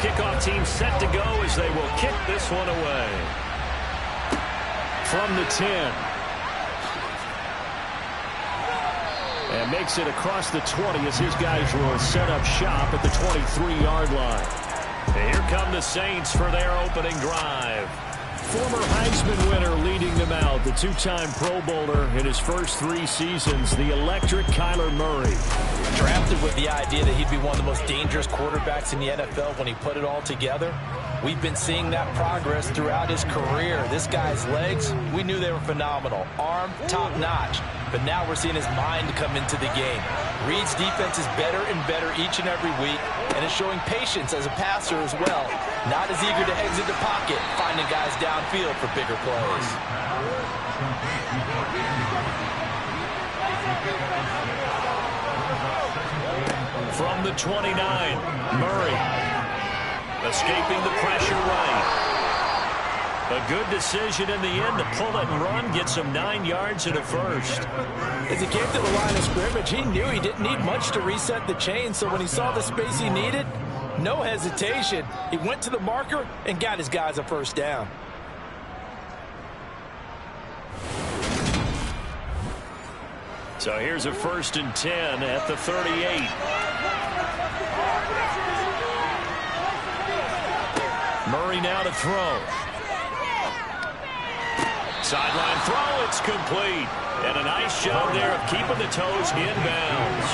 kickoff team set to go as they will kick this one away. From the 10. And makes it across the 20 as his guys will set up shop at the 23-yard line. And here come the Saints for their opening drive. Former Heisman winner leading them out, the two-time Pro Bowler in his first 3 seasons, the electric Kyler Murray. Drafted with the idea that he'd be one of the most dangerous quarterbacks in the NFL when he put it all together. We've been seeing that progress throughout his career. This guy's legs, we knew they were phenomenal. Arm, top-notch. But now we're seeing his mind come into the game. Reed's defense is better and better each and every week, and is showing patience as a passer as well. Not as eager to exit the pocket, finding guys downfield for bigger plays. From the 29, Murray. Escaping the pressure right. A good decision in the end to pull it and run, get some 9 yards and a first. As he came to the line of scrimmage, he knew he didn't need much to reset the chain, so when he saw the space he needed, no hesitation. He went to the marker and got his guys a first down. So here's a 1st and 10 at the 38. Murray now to throw. Sideline throw, it's complete. And a nice job there of keeping the toes inbounds.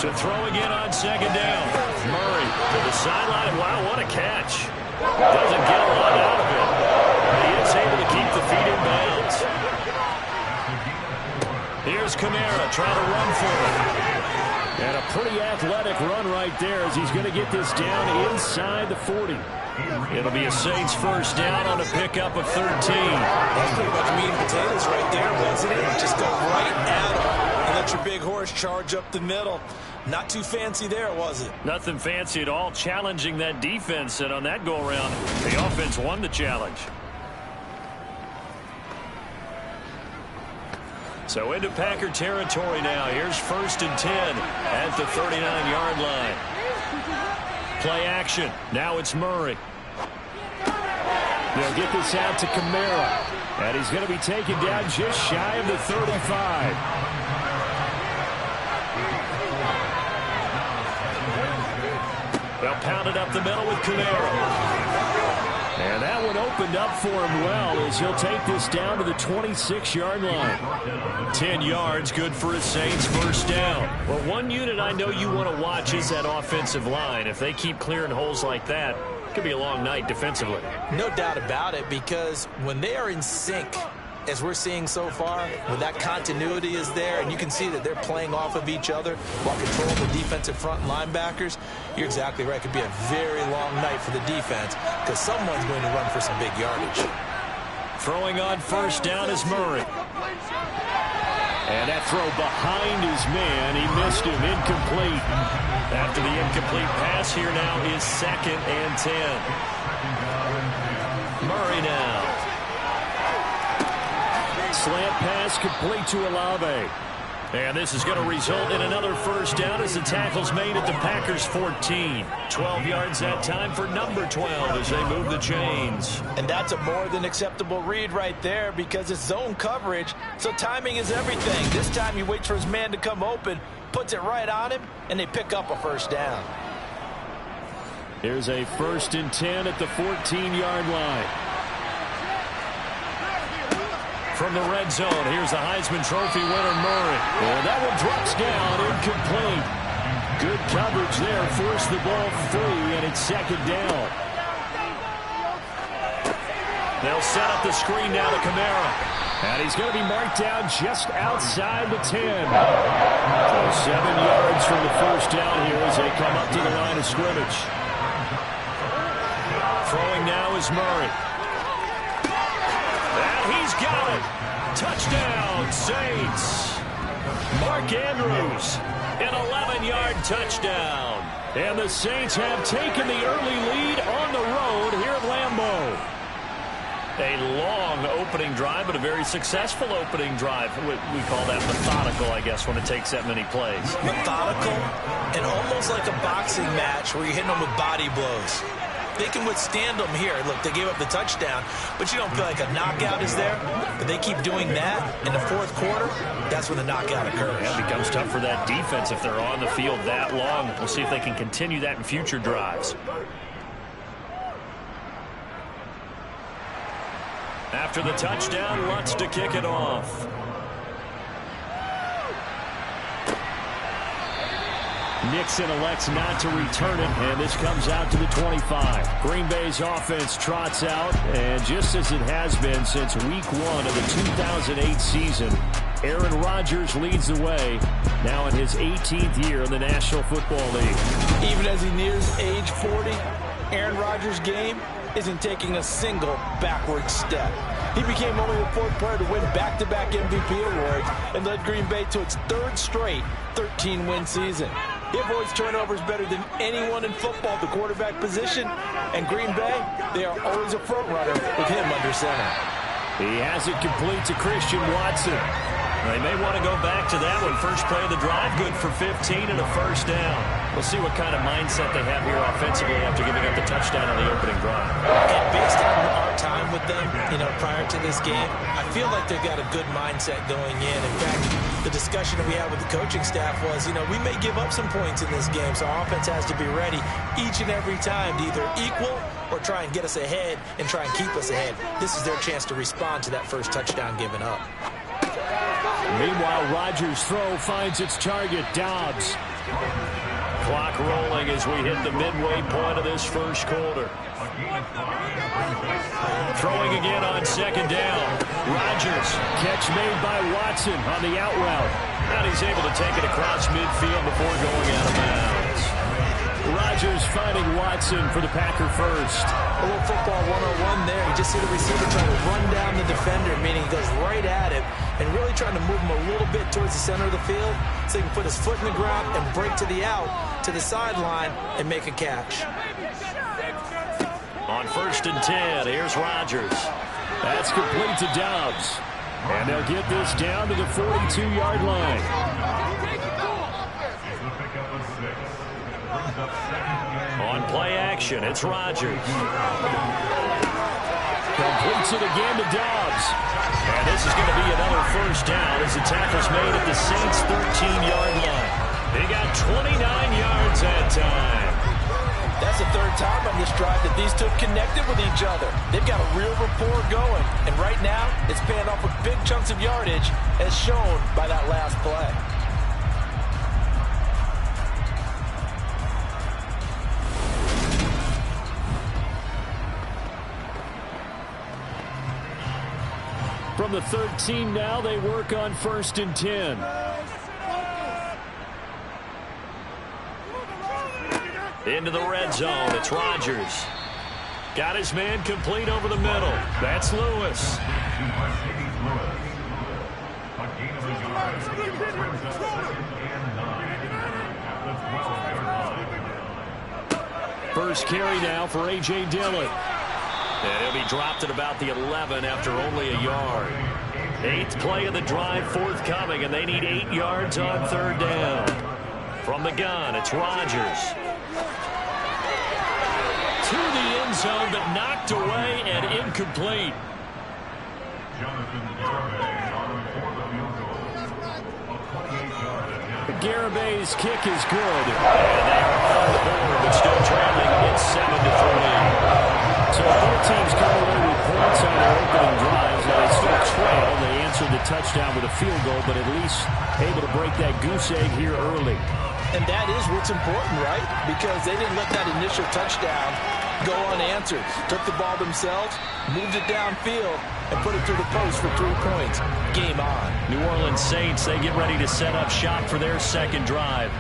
To throw again on 2nd down. Murray to the sideline. Wow, what a catch. Doesn't get a lot out of it. But he is able to keep the feet in bounds. Here's Kamara trying to run for it. And a pretty athletic run right there as he's going to get this down inside the 40. It'll be a Saints first down on a pickup of 13. That's pretty much meat and potatoes right there, wasn't it? Just go right at him and let your big horse charge up the middle. Not too fancy there, was it? Nothing fancy at all, challenging that defense. And on that go-around, the offense won the challenge. So into Packer territory now. Here's 1st and 10 at the 39-yard line. Play action. Now it's Murray. They'll get this out to Kamara. And he's going to be taken down just shy of the 35. They'll pound it up the middle with Kamara. And that one opened up for him well as he'll take this down to the 26-yard line. 10 yards, good for a Saints first down. Well, one unit I know you want to watch is that offensive line. If they keep clearing holes like that, it could be a long night defensively. No doubt about it, because when they are in sync, as we're seeing so far, when that continuity is there and you can see that they're playing off of each other while controlling the defensive front linebackers, you're exactly right. It could be a very long night for the defense because someone's going to run for some big yardage. Throwing on first down is Murray. And that throw behind his man. He missed him. Incomplete. After the incomplete pass, here now is 2nd and 10. Murray now. Slant pass complete to Olave. And this is going to result in another first down as the tackle's made at the Packers 14. 12 yards that time for number 12 as they move the chains. And that's a more than acceptable read right there because it's zone coverage, so timing is everything. This time he waits for his man to come open, puts it right on him, and they pick up a first down. Here's a 1st and 10 at the 14-yard line. From the red zone, here's the Heisman Trophy winner, Murray. And that one drops down, incomplete. Good coverage there, forced the ball free, and it's 2nd down. They'll set up the screen now to Kamara. And he's going to be marked down just outside the 10. So 7 yards from the first down here as they come up to the line of scrimmage. Throwing now is Murray. And he's got it. Touchdown, Saints. Mark Andrews, an 11-yard touchdown. And the Saints have taken the early lead on the road here at Lambeau. A long opening drive, but a very successful opening drive. We call that methodical, I guess, when it takes that many plays. Methodical and almost like a boxing match where you're hitting them with body blows. They can withstand them here. Look, they gave up the touchdown, but you don't feel like a knockout is there. But they keep doing that in the fourth quarter. That's when the knockout occurs. Yeah, it becomes tough for that defense if they're on the field that long. We'll see if they can continue that in future drives. After the touchdown, Lutz to kick it off. Nixon elects not to return it, and this comes out to the 25. Green Bay's offense trots out, and just as it has been since week 1 of the 2008 season, Aaron Rodgers leads the way, now in his 18th year in the National Football League. Even as he nears age 40, Aaron Rodgers' game isn't taking a single backward step. He became only the 4th player to win back-to-back MVP awards and led Green Bay to its 3rd straight 13-win season. He avoids turnovers better than anyone in football at the quarterback position. And Green Bay, they are always a front runner with him under center. He has it complete to Christian Watson. They may want to go back to that one. First play of the drive, good for 15 and a first down. We'll see what kind of mindset they have here offensively after giving up the touchdown on the opening drive. And based on our time with them, prior to this game, I feel like they've got a good mindset going in. In fact, the discussion that we had with the coaching staff was, we may give up some points in this game, so our offense has to be ready each and every time to either equal or try and get us ahead and try and keep us ahead. This is their chance to respond to that first touchdown given up. Meanwhile, Rodgers' throw finds its target, Dobbs. Clock rolling as we hit the midway point of this first quarter. Throwing again on second down. Rodgers, catch made by Watson on the out route. And he's able to take it across midfield before going out of bounds. Rodgers finding Watson for the Packer first. A little football 101 there. You just see the receiver trying to run down the defender, meaning he goes right at it and really trying to move him a little bit towards the center of the field so he can put his foot in the ground and break to the out, to the sideline, and make a catch. On 1st and 10, here's Rodgers. That's complete to Dobbs. And they'll get this down to the 42-yard line. On play action, it's Rodgers. Completes it again to Dobbs. And this is going to be another first down as the tackle's made at the Saints' 13-yard line. They got 29 yards that time. That's the 3rd time on this drive that these two have connected with each other. They've got a real rapport going. And right now, it's paying off with big chunks of yardage as shown by that last play. From the 13 now, they work on 1st and 10. Into the red zone, it's Rodgers. Got his man complete over the middle. That's Lewis. First carry now for A.J. Dillon. And he'll be dropped at about the 11 after only a yard. 8th play of the drive forthcoming, and they need 8 yards on 3rd down. From the gun, it's Rodgers. To the end zone, but knocked away and incomplete. Garabay's kick is good. And they are on the board, but still trailing. It's 7-3. So both teams come away with points on their opening drives. Now they still trail. They answered the touchdown with a field goal, but at least able to break that goose egg here early. And that is what's important, right? Because they didn't let that initial touchdown go unanswered. Took the ball themselves, moved it downfield, and put it through the post for 3 points. Game on. New Orleans Saints, they get ready to set up shop for their second drive.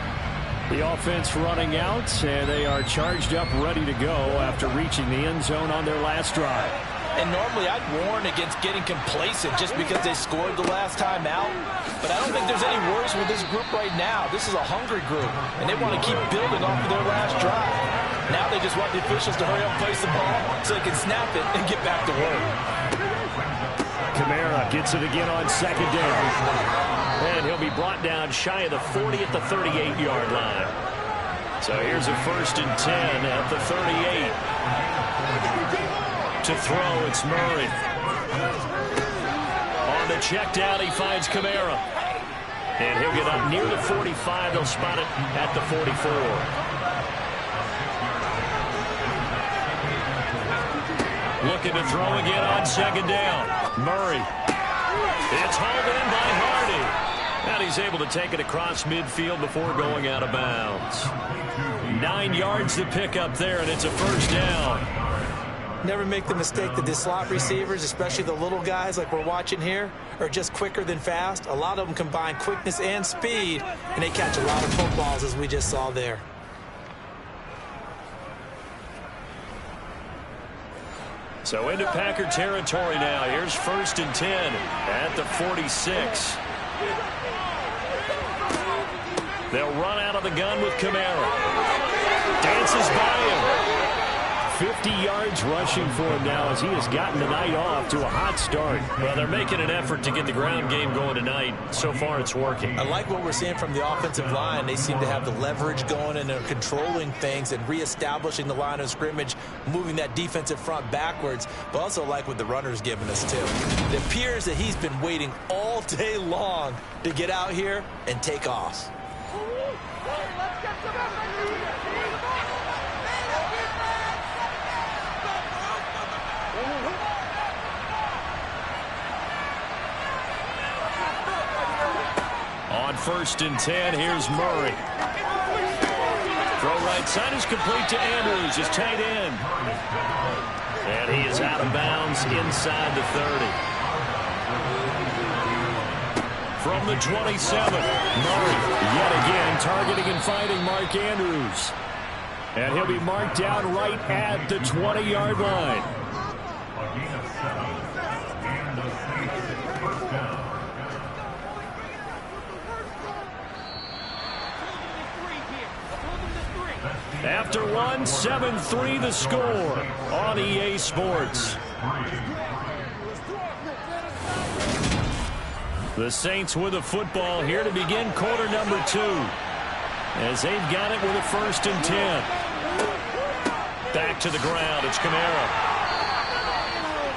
The offense running out, and they are charged up, ready to go after reaching the end zone on their last drive. And normally I'd warn against getting complacent just because they scored the last time out. But I don't think there's any worries with this group right now. This is a hungry group, and they want to keep building off of their last drive. Now they just want the officials to hurry up and place the ball so they can snap it and get back to work. Kamara gets it again on second down. And he'll be brought down shy of the 40 at the 38-yard line. So here's a 1st and 10 at the 38. To throw, it's Murray. On the check down, he finds Kamara. And he'll get up near the 45. They'll spot it at the 44. Looking to throw again on second down. Murray. It's hauled in by Hardy. And he's able to take it across midfield before going out of bounds. 9 yards to pick up there, and it's a 1st down. Never make the mistake that the slot receivers, especially the little guys like we're watching here, are just quicker than fast. A lot of them combine quickness and speed, and they catch a lot of footballs, as we just saw there. So into Packer territory now. Here's 1st and 10 at the 46. They'll run out of the gun with Kamara. Dances by him. 50 yards rushing for him now as he has gotten the night off to a hot start. Well, they're making an effort to get the ground game going tonight. So far, it's working. I like what we're seeing from the offensive line. They seem to have the leverage going, and they're controlling things and reestablishing the line of scrimmage, moving that defensive front backwards, but also like what the runner's giving us, too. It appears that he's been waiting all day long to get out here and take off. On 1st and 10, here's Murray. Throw right side is complete to Andrews, his tight end. And he is out of bounds inside the 30. From the 27, Murray yet again targeting and finding Mark Andrews. And he'll be marked down right at the 20-yard line. After one, 7-3 the score on EA Sports. The Saints with a football here to begin quarter number 2. As they've got it with a 1st and 10. Back to the ground, it's Kamara.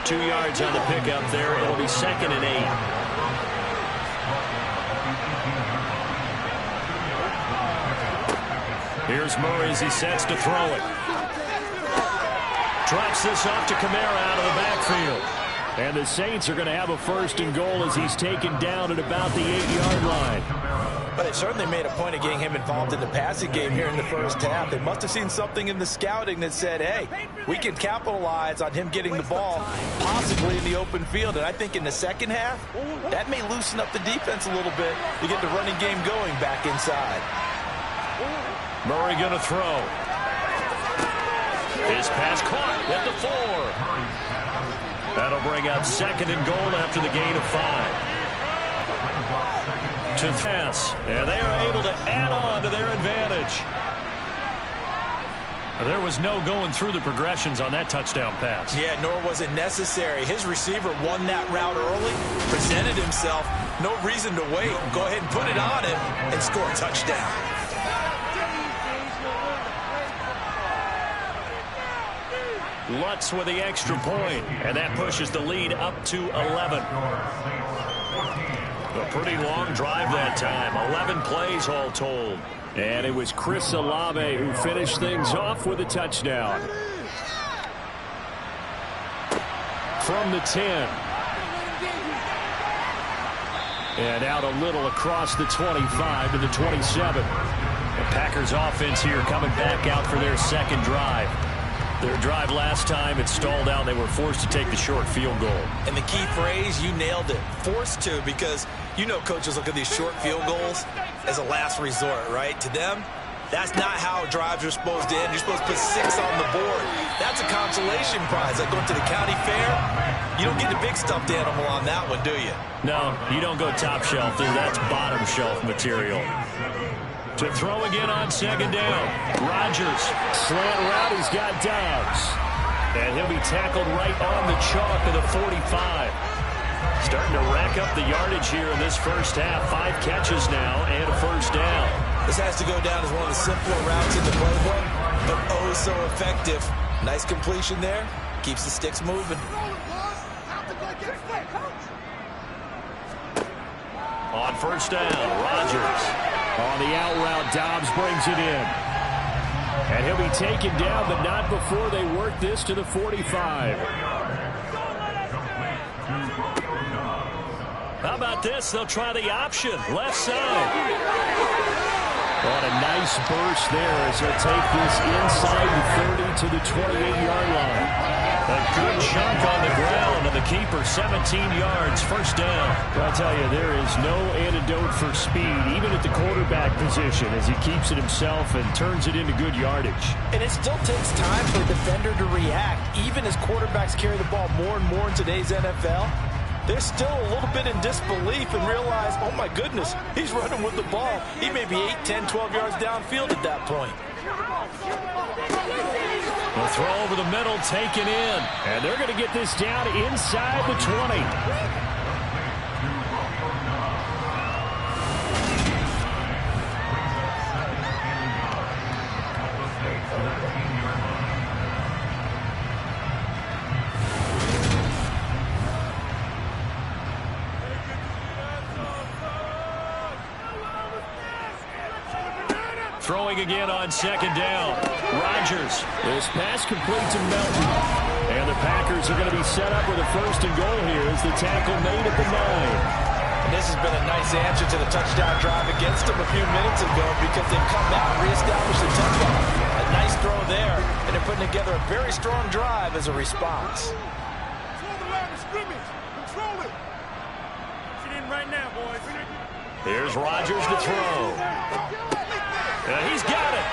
2 yards on the pickup there. It'll be 2nd and 8. Here's Murray as he sets to throw it. Drops this off to Kamara out of the backfield. And the Saints are going to have a 1st and goal as he's taken down at about the 8-yard line. But they certainly made a point of getting him involved in the passing game here in the first half. They must have seen something in the scouting that said, hey, we can capitalize on him getting the ball, possibly in the open field. And I think in the second half, that may loosen up the defense a little bit to get the running game going back inside. Murray going to throw. His pass caught at the 4. That'll bring up 2nd and goal after the gain of 5. To pass. And they are able to add on to their advantage. There was no going through the progressions on that touchdown pass. Yeah, nor was it necessary. His receiver won that route early, presented himself. No reason to wait. Go ahead and put it on him and score a touchdown. Lutz with the extra point, and that pushes the lead up to 11. A pretty long drive that time, 11 plays all told. And it was Chris Olave who finished things off with a touchdown. From the 10. And out a little across the 25 to the 27. The Packers offense here coming back out for their 2nd drive. Their drive last time, it stalled out. They were forced to take the short field goal. And the key phrase, you nailed it, forced to, because you know coaches look at these short field goals as a last resort, right? To them, that's not how drives are supposed to end. You're supposed to put 6 on the board. That's a consolation prize. Like going to the county fair, you don't get the big stuffed animal on that one, do you? No, you don't go top shelf. That's bottom shelf material. To throw again on 2nd down. Rodgers, slant route, he's got Dobbs. And he'll be tackled right on the chalk of the 45. pick up the yardage here in this first half. 5 catches now and a first down. This has to go down as one of the simpler routes in the playbook, but oh so effective. Nice completion there. Keeps the sticks moving. On first down, Rodgers. On the out route, Dobbs brings it in. And he'll be taken down, but not before they work this to the 45. How about this? They'll try the option. Left side. What a nice burst there as he'll take this inside the 30 to the 28-yard line. A good chunk on the ground, and the keeper 17 yards, first down. I'll tell you, there is no antidote for speed, even at the quarterback position, as he keeps it himself and turns it into good yardage. And it still takes time for a defender to react. Even as quarterbacks carry the ball more and more in today's NFL, they're still a little bit in disbelief and realize, oh my goodness, he's running with the ball. He may be 8, 10, 12 yards downfield at that point. The throw over the middle, taken in. And they're going to get this down inside the 20. Throwing again on second down. Rodgers. This pass complete to Melton. And the Packers are going to be set up with a first and goal here as the tackle made at the 9. And this has been a nice answer to the touchdown drive against them a few minutes ago because they've come out and reestablished the tempo. A nice throw there, and they're putting together a very strong drive as a response. Control the line of scrimmage. Control it. Get in right now, boys. Here's Rodgers to throw. And he's got it.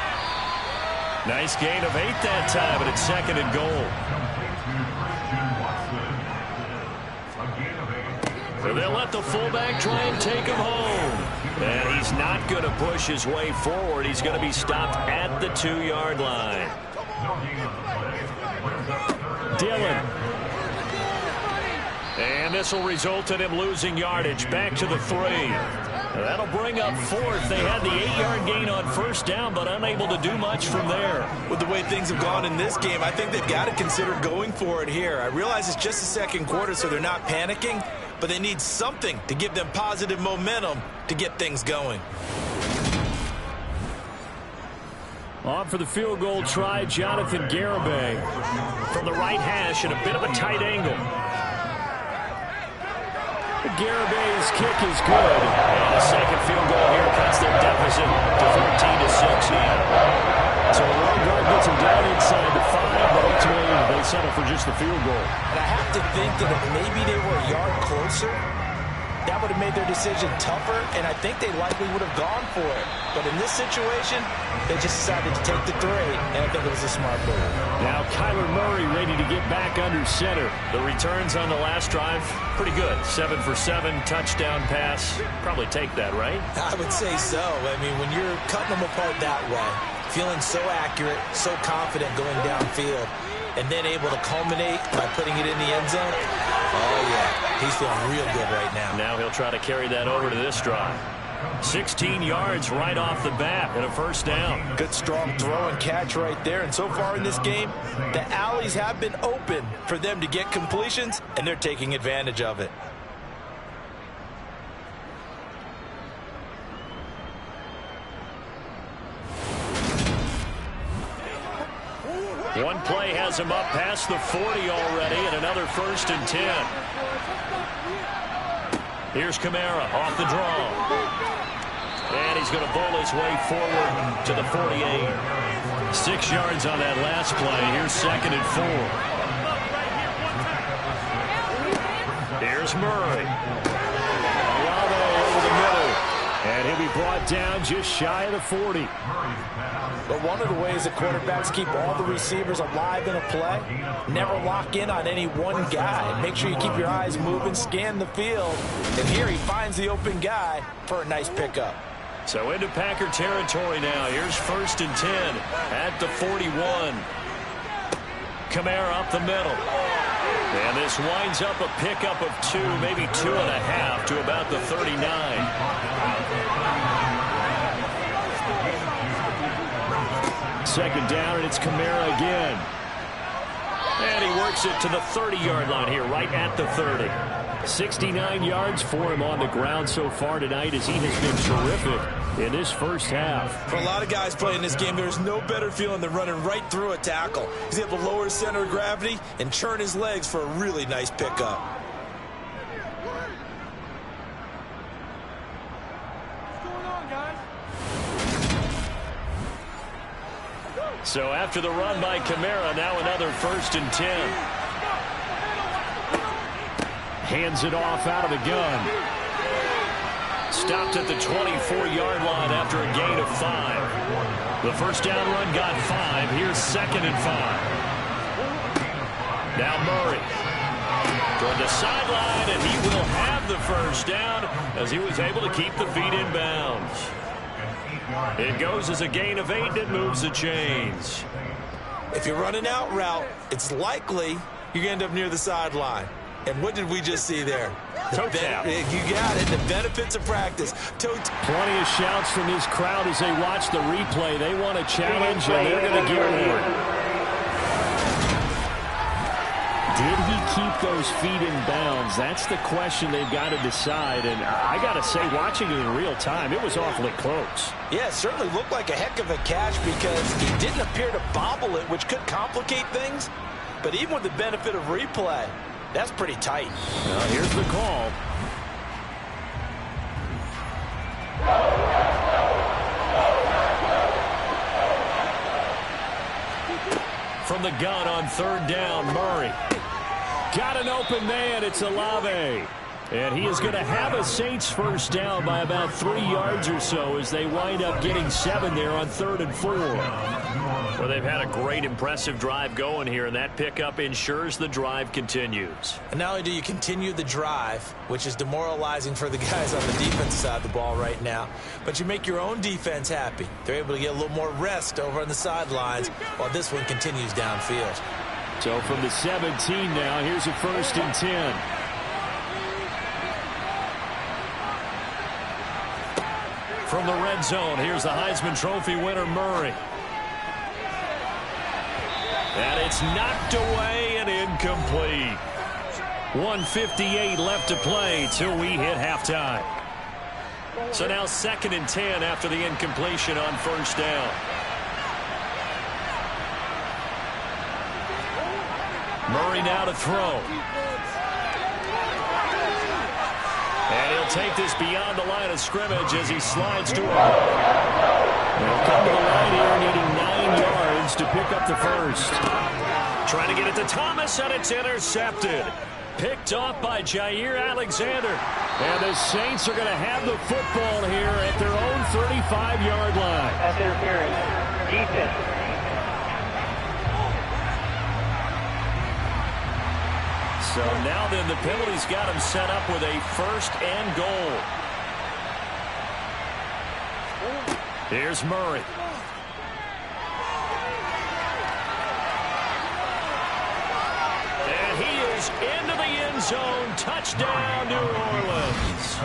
Nice gain of 8 that time, but it's second and goal. So they'll let the fullback try and take him home. And he's not going to push his way forward. He's going to be stopped at the 2-yard line. Dillon. And this will result in him losing yardage. Back to the 3. That'll bring up 4th. They had the 8-yard gain on first down, but unable to do much from there. With the way things have gone in this game, I think they've got to consider going for it here. I realize it's just the second quarter, so they're not panicking, but they need something to give them positive momentum to get things going. On for the field goal try, Jonathan Garibay from the right hash in a bit of a tight angle. Garibay's kick is good. And the second field goal here cuts their deficit to 13-6 now. So the right guard gets him down inside the 5, but ultimately they settle for just the field goal. And I have to think that if maybe they were a yard closer, that would have made their decision tougher, and I think they likely would have gone for it. But in this situation, they just decided to take the 3, and I think it was a smart move. Now Kyler Murray ready to get back under center. The returns on the last drive, pretty good. 7 for 7, touchdown pass. Probably take that, right? I would say so. I mean, when you're cutting them apart that way, feeling so accurate, so confident going downfield, and then able to culminate by putting it in the end zone, oh, yeah, he's feeling real good right now. Now he'll try to carry that over to this drive. 16 yards right off the bat and a first down. Good strong throw and catch right there. And so far in this game, the alleys have been open for them to get completions, and they're taking advantage of it. One play has him up past the 40 already, and another first and 10. Here's Kamara off the draw. And he's going to bowl his way forward to the 48. 6 yards on that last play. Here's second and 4. Here's Murray. Olave over the middle. And he'll be brought down just shy of the 40. But one of the ways that quarterbacks keep all the receivers alive in a play, never lock in on any one guy. Make sure you keep your eyes moving, scan the field. And here he finds the open guy for a nice pickup. So into Packer territory now. Here's first and 10 at the 41. Kamara up the middle. And this winds up a pickup of 2, maybe 2.5 to about the 39. Second down, and it's Kamara again. And he works it to the 30-yard line here, right at the 30. 69 yards for him on the ground so far tonight as he has been terrific in this first half. For a lot of guys playing this game, there's no better feeling than running right through a tackle. He's able to lower his center of gravity and churn his legs for a really nice pickup. What's going on, guys? So after the run by Kamara, now another 1st and 10. Hands it off out of the gun. Stopped at the 24-yard line after a gain of 5. The first down run got 5. Here's 2nd and 5. Now Murray toward the sideline, and he will have the first down as he was able to keep the feet in bounds. It goes as a gain of 8, and it moves the chains. If you're running out route, it's likely you're going to end up near the sideline. And what did we just see there? Toe tap. You got it. The benefits of practice. Plenty of shouts from this crowd as they watch the replay. They want a challenge, and they're going to give it one. Did he keep those feet in bounds? That's the question they've got to decide. And I got to say, watching it in real time, it was awfully close. Yeah, it certainly looked like a heck of a catch because he didn't appear to bobble it, which could complicate things. But even with the benefit of replay, that's pretty tight. Well, here's the call. From the gun on 3rd down, Murray. Got an open man. It's Olave. And he is going to have a Saints first down by about 3 yards or so as they wind up getting 7 there on 3rd and 4. Well, they've had a great, impressive drive going here, and that pickup ensures the drive continues. And not only do you continue the drive, which is demoralizing for the guys on the defensive side of the ball right now, but you make your own defense happy. They're able to get a little more rest over on the sidelines while this one continues downfield. So from the 17 now, here's a 1st and 10. From the red zone, here's the Heisman Trophy winner, Murray. And it's knocked away and incomplete. 1:58 left to play till we hit halftime. So now 2nd and 10 after the incompletion on 1st down. Murray now to throw. And he'll take this beyond the line of scrimmage as he slides to him. He'll come to the line here needing 9 yards to pick up the first. Trying to get it to Thomas, and it's intercepted. Picked off by Jair Alexander. And the Saints are going to have the football here at their own 35-yard line. Pass interference. Defense. So now then the penalty's got him set up with a 1st and goal. Here's Murray. And he is into the end zone. Touchdown, New Orleans.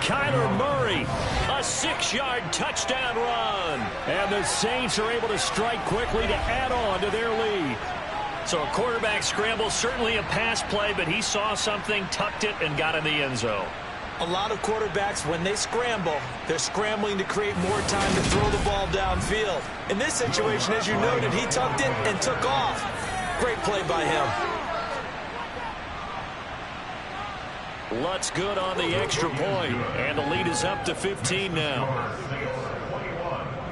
Kyler Murray, a 6-yard touchdown run. And the Saints are able to strike quickly to add on to their lead. So a quarterback scramble, certainly a pass play, but he saw something, tucked it, and got in the end zone. A lot of quarterbacks, when they scramble, they're scrambling to create more time to throw the ball downfield. In this situation, as you noted, he tucked it and took off. Great play by him. Lutz good on the extra point, and the lead is up to 15 now.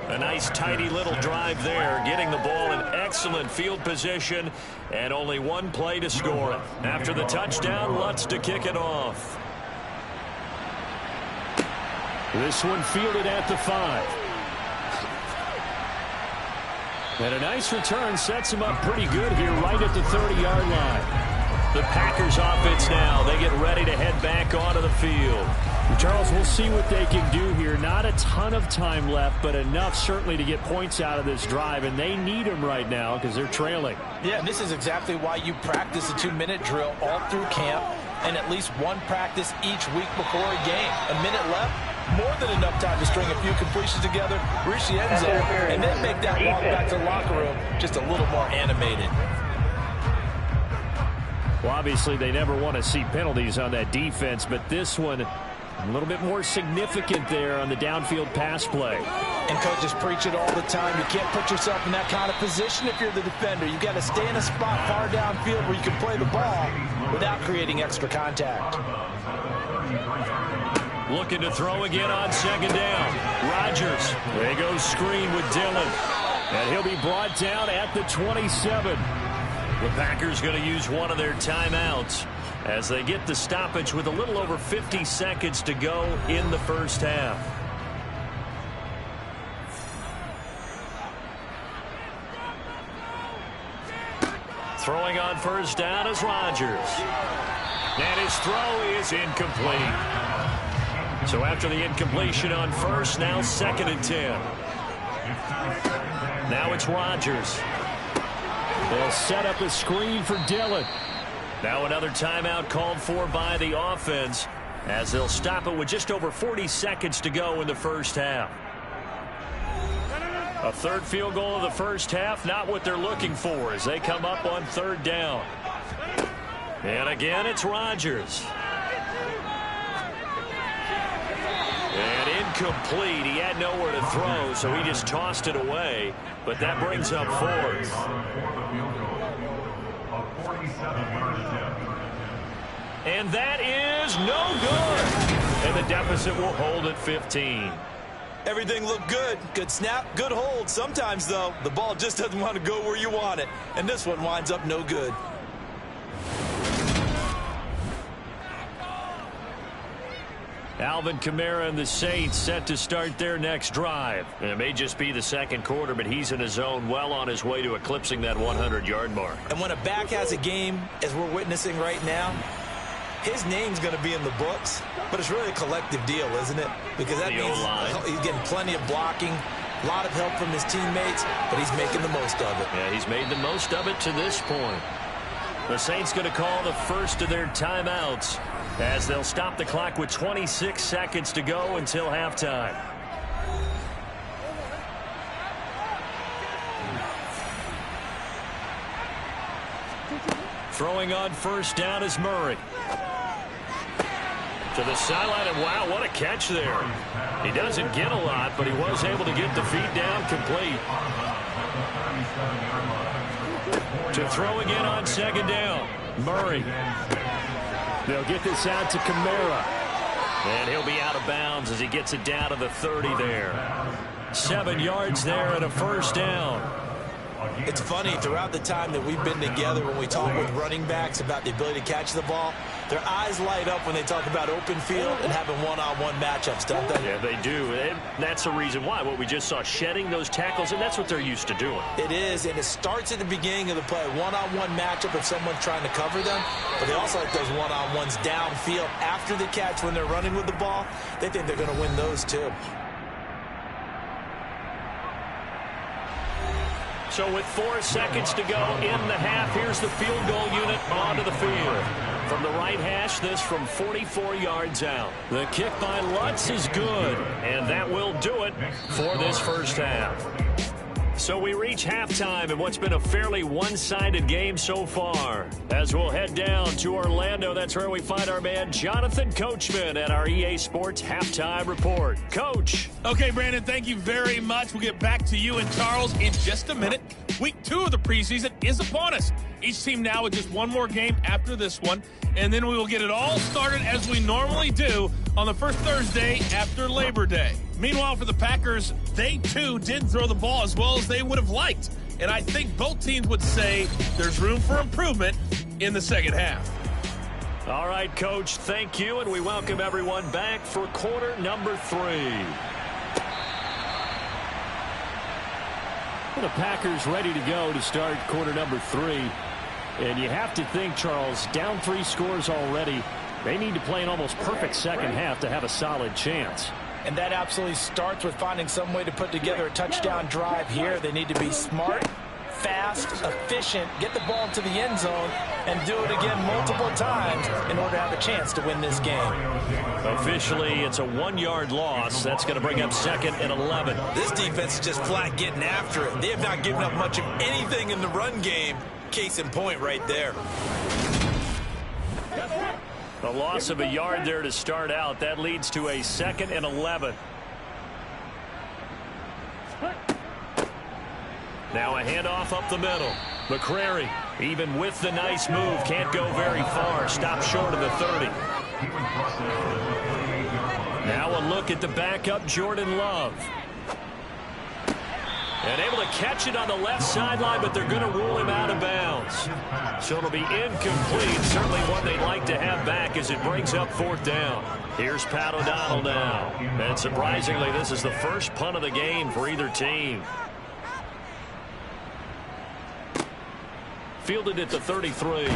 A nice, tidy little drive there, getting the ball in excellent field position, and only one play to score it. After the touchdown, Lutz to kick it off. This one fielded at the 5. And a nice return sets him up pretty good here right at the 30-yard line. The Packers offense now, they get ready to head back onto the field. Charles, we'll see what they can do here. Not a ton of time left, but enough certainly to get points out of this drive, and they need them right now because they're trailing. Yeah, and this is exactly why you practice a 2-minute drill all through camp and at least one practice each week before a game. A minute left, more than enough time to string a few completions together, reach the end zone, and then make that walk back to the locker room just a little more animated. Well, obviously, they never want to see penalties on that defense, but this one a little bit more significant there on the downfield pass play. And coaches preach it all the time. You can't put yourself in that kind of position if you're the defender. You've got to stay in a spot far downfield where you can play the ball without creating extra contact. Looking to throw again on second down. Rodgers. There goes screen with Dillon. And he'll be brought down at the 27. The Packers going to use one of their timeouts as they get the stoppage with a little over 50 seconds to go in the first half. Throwing on first down is Rodgers. And his throw is incomplete. So after the incompletion on first, now 2nd and 10. Now it's Rodgers. They'll set up a screen for Dillon. Now another timeout called for by the offense as they'll stop it with just over 40 seconds to go in the first half. A third field goal of the first half, not what they're looking for as they come up on 3rd down. And again, it's Rodgers. And incomplete. He had nowhere to throw, so he just tossed it away. But that brings up 4th. And that is no good. And the deficit will hold at 15. Everything looked good. Good snap, good hold. Sometimes, though, the ball just doesn't want to go where you want it. And this one winds up no good. Alvin Kamara and the Saints set to start their next drive. And it may just be the second quarter, but he's in his zone, well on his way to eclipsing that 100-yard mark. And when a back has a game, as we're witnessing right now, his name's going to be in the books, but it's really a collective deal, isn't it? Because that means he's getting plenty of blocking, a lot of help from his teammates, but he's making the most of it. Yeah, he's made the most of it to this point. The Saints going to call the first of their timeouts as they'll stop the clock with 26 seconds to go until halftime. Throwing on first down is Murray. To the sideline, and wow, what a catch there. He doesn't get a lot, but he was able to get the feet down complete. To throw again on second down, Murray. They'll get this out to Kamara. And he'll be out of bounds as he gets it down to the 30 there. 7 yards there and a first down. It's funny, throughout the time that we've been together, when we talk with running backs about the ability to catch the ball, their eyes light up when they talk about open field and having one-on-one matchups, don't they? Yeah, they do. And that's the reason why. What we just saw, shedding those tackles, and that's what they're used to doing. It is, and it starts at the beginning of the play. One-on-one matchup if someone's trying to cover them, but they also like those one-on-ones downfield after the catch when they're running with the ball. They think they're going to win those, too. So with 4 seconds to go in the half, here's the field goal unit onto the field. From the right hash, this from 44 yards out. The kick by Lutz is good, and that will do it for this first half. So we reach halftime in what's been a fairly one-sided game so far. As we'll head down to Orlando, that's where we find our man Jonathan Coachman at our EA Sports Halftime Report. Coach. Okay, Brandon, thank you very much. We'll get back to you and Charles in just a minute. Week 2 of the preseason is upon us. Each team now with just one more game after this one, and then we will get it all started as we normally do on the first Thursday after Labor Day. Meanwhile, for the Packers, they too did throw the ball as well as they would have liked, and I think both teams would say there's room for improvement in the second half. All right, Coach, thank you, and we welcome everyone back for quarter number 3. The Packers ready to go to start quarter number 3. And you have to think, Charles, down 3 scores already. They need to play an almost perfect second half to have a solid chance. And that absolutely starts with finding some way to put together a touchdown drive here. They need to be smart, fast, efficient, get the ball to the end zone, and do it again multiple times in order to have a chance to win this game. Officially, it's a 1-yard loss. That's going to bring up 2nd and 11. This defense is just flat getting after it. They have not given up much of anything in the run game. Case in point right there. A loss of a yard there to start out. That leads to a 2nd and 11. Now a handoff up the middle. McCrary, even with the nice move, can't go very far. Stops short of the 30. Now a look at the backup, Jordan Love. And able to catch it on the left sideline, but they're going to rule him out of bounds. So it'll be incomplete. Certainly one they'd like to have back as it brings up 4th down. Here's Pat O'Donnell now. And surprisingly, this is the first punt of the game for either team. Fielded at the 33.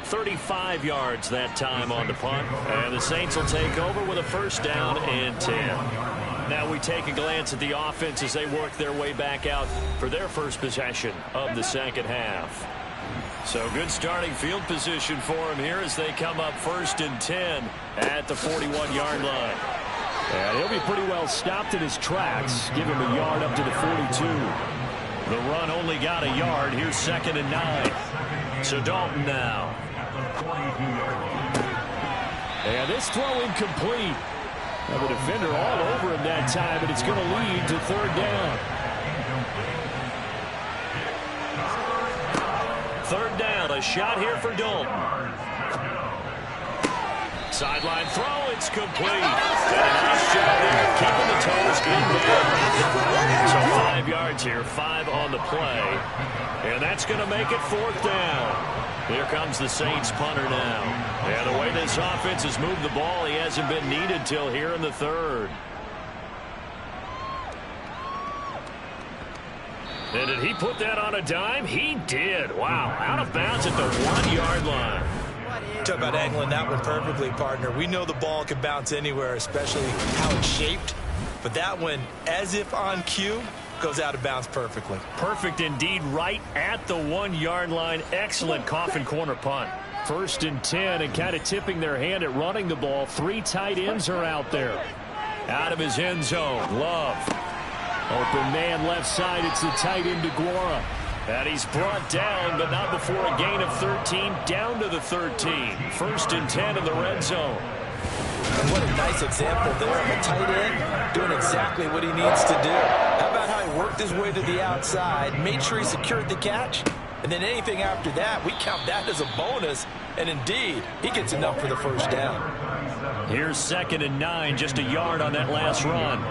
35 yards that time on the punt. And the Saints will take over with a 1st down and 10. Now we take a glance at the offense as they work their way back out for their first possession of the second half. So good starting field position for them here as they come up 1st and 10 at the 41-yard line. And he'll be pretty well stopped in his tracks. Give him a yard up to the 42. The run only got a yard. Here's 2nd and 9. So Dalton now. And this throw incomplete. Now the defender all over him that time, but it's going to lead to 3rd down. 3rd down, a shot here for Dalton. Sideline throw, it's complete. And a nice job there, keeping the toes in bounds. So 5 yards here, 5 on the play. And that's going to make it 4th down. Here comes the Saints punter now. And the way this offense has moved the ball, he hasn't been needed till here in the 3rd. And did he put that on a dime? He did. Wow, out of bounds at the 1-yard line. Talk about angling that one perfectly, partner. We know the ball can bounce anywhere, especially how it's shaped. But that one, as if on cue, goes out of bounds perfectly. Perfect indeed, right at the 1-yard line. Excellent coffin corner punt. 1st and 10, and kind of tipping their hand at running the ball. 3 tight ends are out there. Out of his end zone, Love. Open man left side, it's the tight end DeGuara. And he's brought down, but not before a gain of 13, down to the 13. 1st and 10 in the red zone. And what a nice example there of a tight end doing exactly what he needs to do. How about how he worked his way to the outside, made sure he secured the catch, and then anything after that, we count that as a bonus. And indeed, he gets enough for the 1st down. Here's 2nd and 9, just a yard on that last run.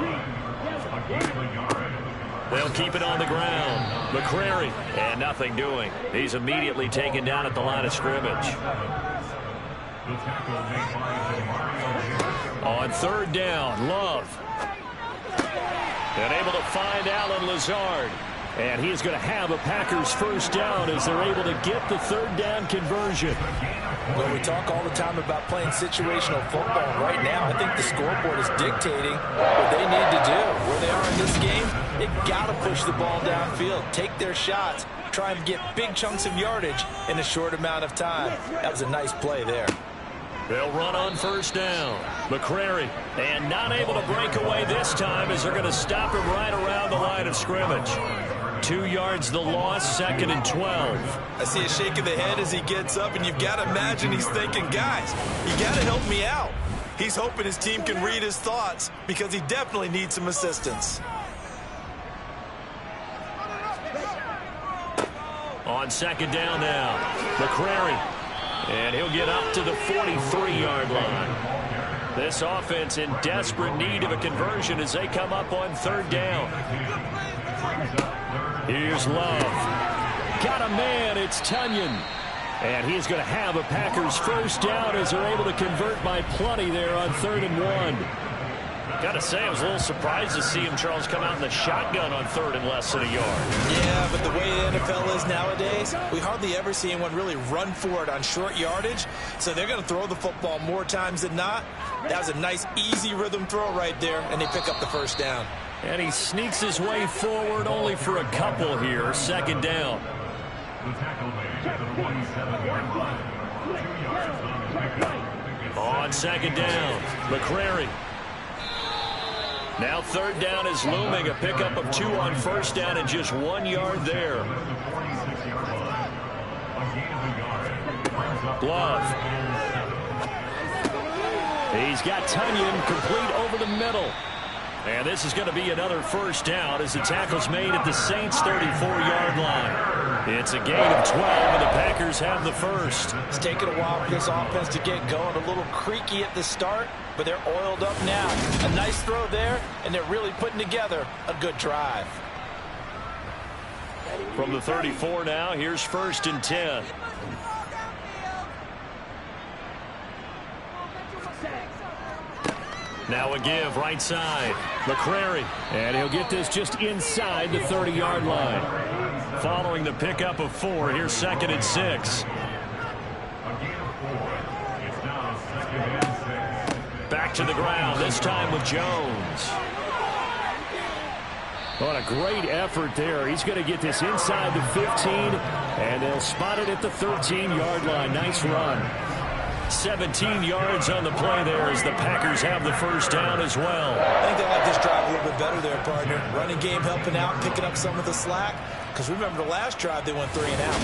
They'll keep it on the ground. McCrary, and nothing doing. He's immediately taken down at the line of scrimmage. On 3rd down, Love. And able to find Allen Lazard. And he is going to have a Packers 1st down as they're able to get the 3rd down conversion. Well, we talk all the time about playing situational football. Right now, I think the scoreboard is dictating what they need to do. Where they are in this game, they've got to push the ball downfield, take their shots, try and get big chunks of yardage in a short amount of time. That was a nice play there. They'll run on 1st down. McCrary, and not able to break away this time as they're going to stop him right around the line of scrimmage. 2 yards the loss, 2nd and 12. I see a shake of the head as he gets up, and you've got to imagine he's thinking, guys, you got to help me out. He's hoping his team can read his thoughts because he definitely needs some assistance. On 2nd down now, McCrary. And he'll get up to the 43-yard line. This offense in desperate need of a conversion as they come up on 3rd down. Here's Love. Got a man, it's Tunyon. And he's going to have a Packers 1st down as they're able to convert by plenty there on 3rd and 1. Gotta say, I was a little surprised to see him, Charles, come out in the shotgun on 3rd and less than a yard. Yeah, but the way the NFL is nowadays, we hardly ever see anyone really run for it on short yardage. So they're going to throw the football more times than not. That was a nice, easy rhythm throw right there, and they pick up the first down. And he sneaks his way forward only for a couple here. 2nd down. On 2nd down, McCrary. Now 3rd down is looming. A pickup of 2 on 1st down and just 1 yard there. Love. He's got Tunyon complete over the middle. And this is going to be another 1st down as the tackle's made at the Saints' 34-yard line. It's a gain of 12, and the Packers have the first. It's taken a while for this offense to get going. A little creaky at the start, but they're oiled up now. A nice throw there, and they're really putting together a good drive. From the 34 now, here's 1st and 10. Now a give right side. McCrary. And he'll get this just inside the 30-yard line. Following the pickup of 4, here's 2nd and 6. Back to the ground, this time with Jones. What a great effort there. He's going to get this inside the 15, and they'll spot it at the 13-yard line. Nice run. 17 yards on the play there as the Packers have the first down as well. I think they like this drive a little bit better there, partner. Running game helping out, picking up some of the slack. Because remember the last drive, they went 3 and out.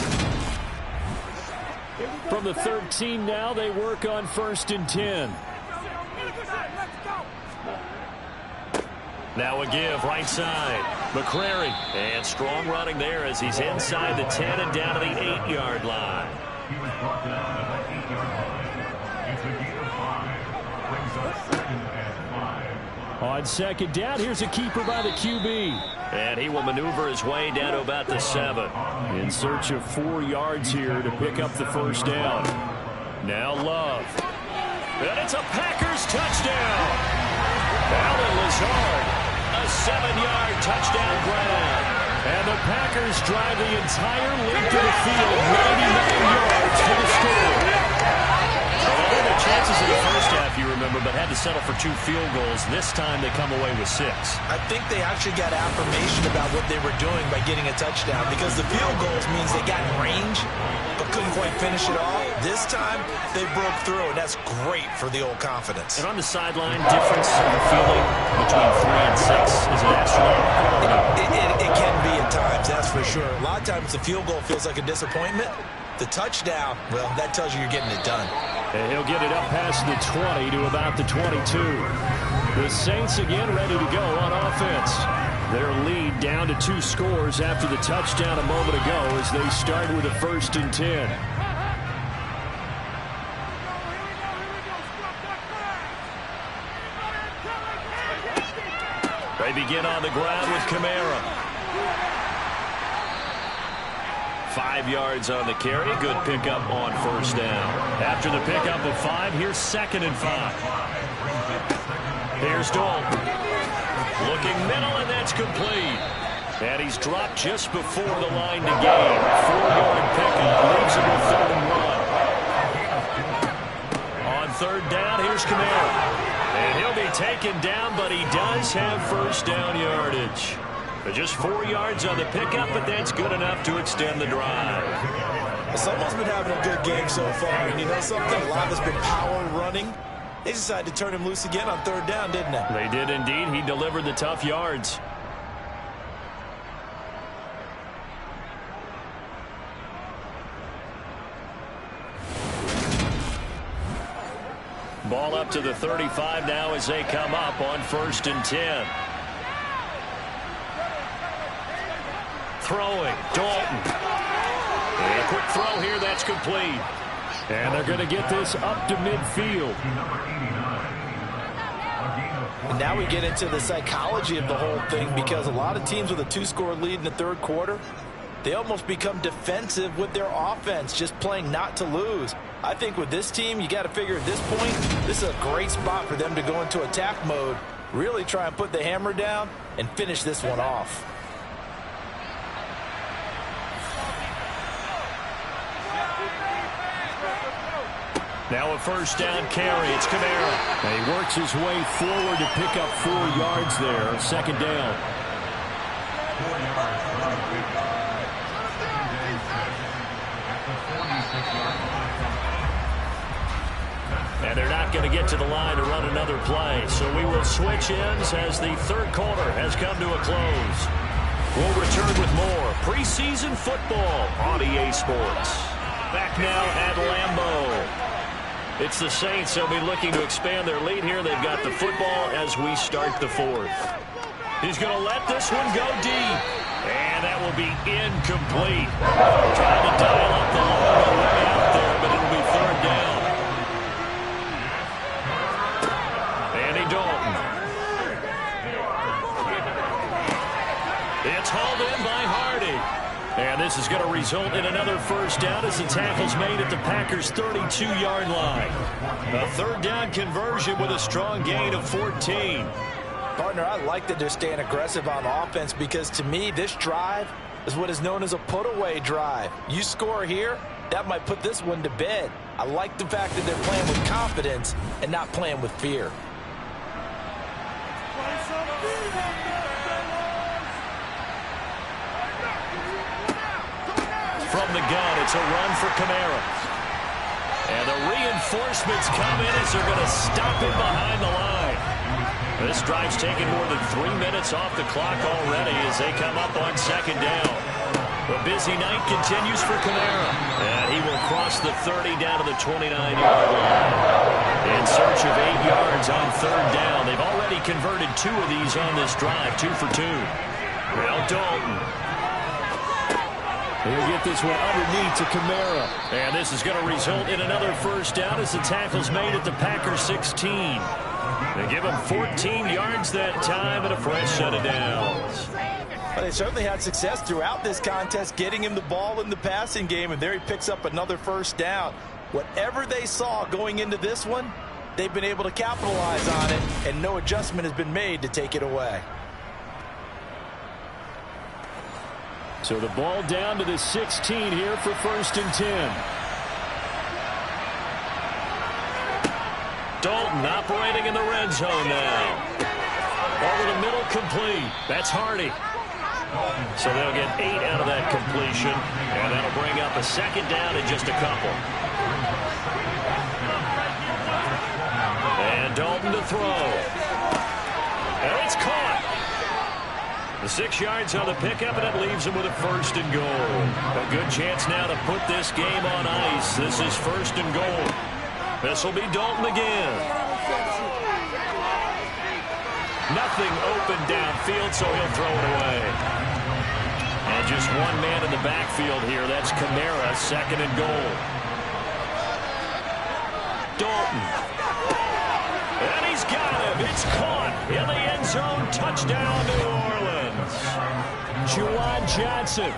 From the 13 now, they work on 1st and 10. Now a give right side. McCrary. And strong running there as he's inside the 10 and down to the 8-yard line. On 2nd down, here's a keeper by the QB. And he will maneuver his way down to about the 7. In search of 4 yards here to pick up the first down. Now Love. And it's a Packers touchdown. Allen Lazard. A 7-yard touchdown grab. And the Packers drive the entire length of the field. 99 yards for the score. Well, the chances in the first half, you remember, but had to settle for 2 field goals. This time they come away with 6. I think they actually got affirmation about what they were doing by getting a touchdown, because the field goals means they got in range but couldn't quite finish it off. This time they broke through, and that's great for the old confidence. And on the sideline, difference in the feeling between 3 and 6 is an astronomical. It can be at times, that's for sure. A lot of times the field goal feels like a disappointment. The touchdown, well, that tells you you're getting it done. And he'll get it up past the 20 to about the 22. The Saints again ready to go on offense. Their lead down to 2 scores after the touchdown a moment ago as they start with a 1st and 10. They begin on the ground with Kamara. 5 yards on the carry. Good pickup on 1st down. After the pickup of 5, here's 2nd and 5. Here's Dalton. Looking middle, and that's complete. And he's dropped just before the line to gain. 4-yard pickup. Leaves him with 3rd and 1. On 3rd down, here's Kamara. And he'll be taken down, but he does have first down yardage. Just 4 yards on the pickup, but that's good enough to extend the drive. Someone's been having a good game so far, and you know something? A lot has been power running. They decided to turn him loose again on 3rd down, didn't they? They did indeed. He delivered the tough yards. Ball up to the 35 now as they come up on 1st and 10. Throwing, Dalton. And a quick throw here, that's complete. And they're going to get this up to midfield. And now we get into the psychology of the whole thing, because a lot of teams with a 2-score lead in the 3rd quarter, they almost become defensive with their offense, just playing not to lose. I think with this team, you got to figure at this point, this is a great spot for them to go into attack mode Really try and put the hammer down and finish this one off. Now a first down carry. It's Kamara. And he works his way forward to pick up 4 yards there. Second down. And they're not going to get to the line to run another play. So we will switch ends as the third quarter has come to a close. We'll return with more preseason football on EA Sports. Back now at Lambeau. It's the Saints. They'll be looking to expand their lead here. They've got the football as we start the fourth. He's going to let this one go deep. And that will be incomplete. Trying to dial up the long way out there, but it'll be third down. Andy Dalton. It's hauled in by Hardy. And this is going to result in another first down as the tackle's made at the Packers' 32-yard line. A third down conversion with a strong gain of 14. Partner, I like that they're staying aggressive on offense because to me, this drive is what is known as a put-away drive. You score here, that might put this one to bed. I like the fact that they're playing with confidence and not playing with fear. From the gun, it's a run for Kamara. And the reinforcements come in as they're going to stop him behind the line. This drive's taken more than 3 minutes off the clock already as they come up on second down. The busy night continues for Kamara. And he will cross the 30 down to the 29-yard line. In search of 8 yards on third down. They've already converted 2 of these on this drive, 2 for 2. Now Dalton. He'll get this one underneath to Kamara. And this is going to result in another first down as the tackle's made at the Packers 16. They give him 14 yards that time and a fresh set of downs. Well, they certainly had success throughout this contest, getting him the ball in the passing game, and there he picks up another first down. Whatever they saw going into this one, they've been able to capitalize on it, and no adjustment has been made to take it away. So the ball down to the 16 here for first and 10. Dalton operating in the red zone now. Over the middle, complete. That's Hardy. So they'll get 8 out of that completion, and that'll bring up a second down in just a couple. And Dalton to throw. And it's caught. The 6 yards on the pickup, and it leaves him with a first and goal. A good chance now to put this game on ice. This is first and goal. This will be Dalton again. Nothing open downfield, so he'll throw it away. And just one man in the backfield here. That's Kamara, second and goal. Dalton. And he's got him. It's caught in the end zone. Touchdown, New Orleans. Juwan Johnson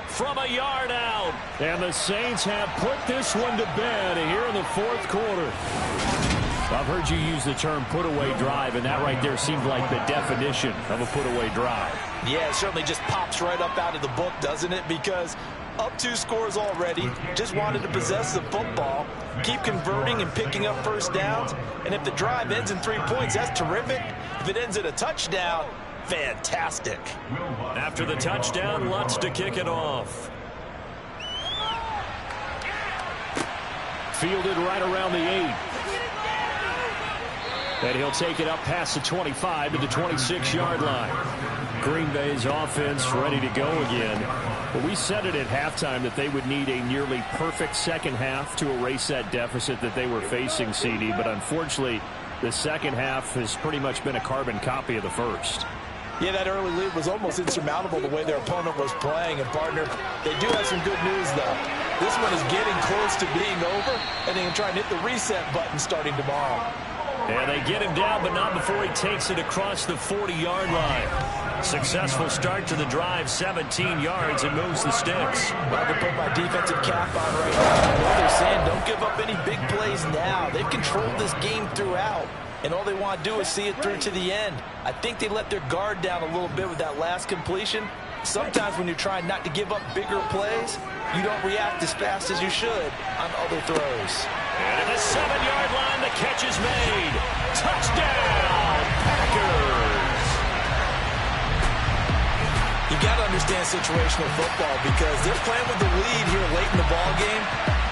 from a yard out. And the Saints have put this one to bed here in the fourth quarter. I've heard you use the term put-away drive, and that right there seemed like the definition of a put-away drive. Yeah, it certainly just pops right up out of the book, doesn't it? Because up 2 scores already, just wanted to possess the football, keep converting and picking up first downs. And if the drive ends in 3 points, that's terrific. If it ends in a touchdown, fantastic. After the touchdown, Lutz to kick it off. Fielded right around the 8. And he'll take it up past the 25 to the 26-yard line. Green Bay's offense ready to go again. But we said it at halftime that they would need a nearly perfect second half to erase that deficit that they were facing, CD. But unfortunately, the second half has pretty much been a carbon copy of the first. Yeah, that early lead was almost insurmountable the way their opponent was playing. And, partner, they do have some good news, though. This one is getting close to being over, and they can try and hit the reset button starting tomorrow. And they get him down, but not before he takes it across the 40-yard line. Successful start to the drive, 17 yards, and moves the sticks. Well, to put my defensive cap on right now, what they're saying, don't give up any big plays now. They've controlled this game throughout, and all they want to do is see it through to the end. I think they let their guard down a little bit with that last completion. Sometimes when you're trying not to give up bigger plays, you don't react as fast as you should on other throws. And at the 7-yard line, the catch is made. Touchdown, Packers! You got to understand situational football because they're playing with the lead here late in the ball game.